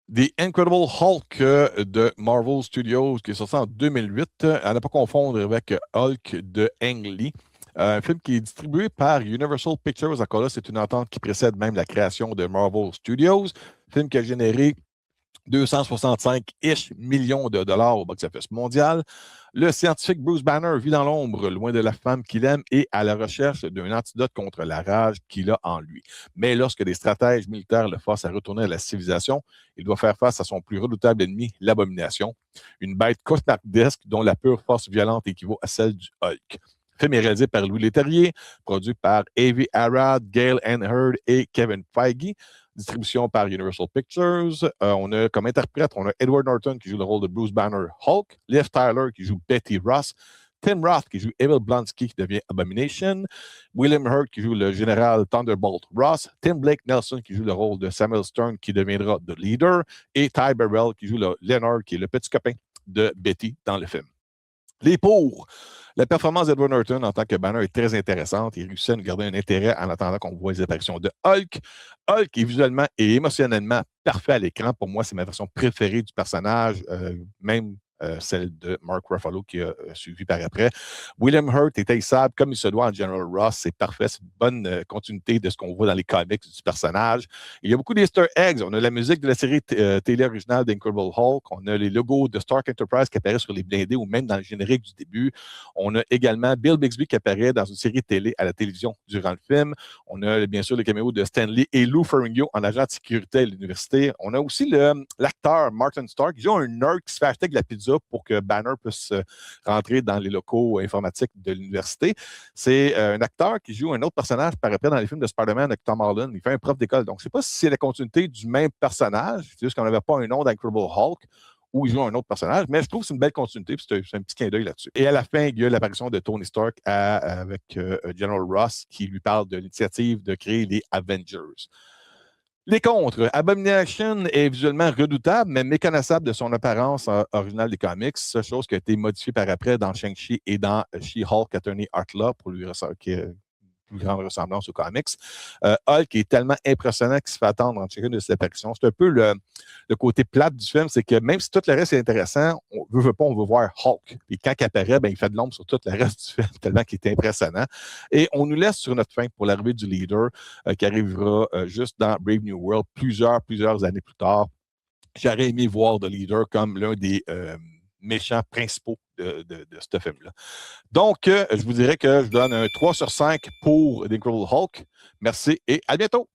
The Incredible Hulk de Marvel Studios, qui est sorti en 2008, à ne pas confondre avec Hulk de Ang Lee. Un film qui est distribué par Universal Pictures. Encore là, c'est une entente qui précède même la création de Marvel Studios. Film qui a généré 265-ish millions de dollars au box-office mondial. Le scientifique Bruce Banner vit dans l'ombre, loin de la femme qu'il aime et à la recherche d'un antidote contre la rage qu'il a en lui. Mais lorsque des stratèges militaires le forcent à retourner à la civilisation, il doit faire face à son plus redoutable ennemi, l'abomination, une bête cauchemardesque dont la pure force violente équivaut à celle du Hulk. Le film est réalisé par Louis Leterrier, produit par Avi Arad, Gail Ann Hurd et Kevin Feige. Distribution par Universal Pictures. On a comme interprète, on a Edward Norton qui joue le rôle de Bruce Banner Hulk, Liv Tyler qui joue Betty Ross, Tim Roth qui joue Evil Blonsky qui devient Abomination, William Hurt qui joue le général Thunderbolt Ross, Tim Blake Nelson qui joue le rôle de Samuel Stern qui deviendra The Leader et Ty Burrell qui joue le Leonard qui est le petit copain de Betty dans le film. Les pour. La performance d'Edward Norton en tant que Banner est très intéressante. Il réussit à nous garder un intérêt en attendant qu'on voit les apparitions de Hulk. Hulk est visuellement et émotionnellement parfait à l'écran. Pour moi, c'est ma version préférée du personnage, même celle de Mark Ruffalo qui a suivi par après. William Hurt est haïssable comme il se doit en General Ross. C'est parfait. C'est une bonne continuité de ce qu'on voit dans les comics du personnage. Il y a beaucoup d'Easter eggs. On a la musique de la série télé originale d'Incredible Hulk. On a les logos de Stark Enterprise qui apparaissent sur les blindés ou même dans le générique du début. On a également Bill Bixby qui apparaît dans une série télé à la télévision durant le film. On a bien sûr le caméo de Stan Lee et Lou Ferrigno en agent de sécurité à l'université. On a aussi l'acteur Martin Stark qui joue un nerd qui se fait acheter avec la pizza pour que Banner puisse rentrer dans les locaux informatiques de l'université. C'est un acteur qui joue un autre personnage par après dans les films de Spider-Man avec Tom Holland. Il fait un prof d'école. Donc, je ne sais pas si c'est la continuité du même personnage. C'est juste qu'on n'avait pas un nom d'Incredible Hulk où il joue un autre personnage, mais je trouve que c'est une belle continuité, puis c'est un petit clin d'œil là-dessus. Et à la fin, il y a l'apparition de Tony Stark avec General Ross qui lui parle de l'initiative de créer les Avengers. Les contres. Abomination est visuellement redoutable, mais méconnaissable de son apparence originale des comics, chose qui a été modifiée par après dans Shang-Chi et dans She-Hulk Attorney Art Law pour lui plus grande ressemblance aux comics. Hulk est tellement impressionnant qu'il se fait attendre en chacune de ses apparitions. C'est un peu le côté plate du film, c'est que même si tout le reste est intéressant, on veut pas, on veut voir Hulk. Et quand il apparaît, ben, il fait de l'ombre sur tout le reste du film, tellement qu'il est impressionnant. Et on nous laisse sur notre fin pour l'arrivée du leader qui arrivera juste dans Brave New World plusieurs années plus tard. J'aurais aimé voir The Leader comme l'un des méchants principaux de ce film-là. Donc, je vous dirais que je donne un 3 sur 5 pour The Incredible Hulk. Merci et à bientôt!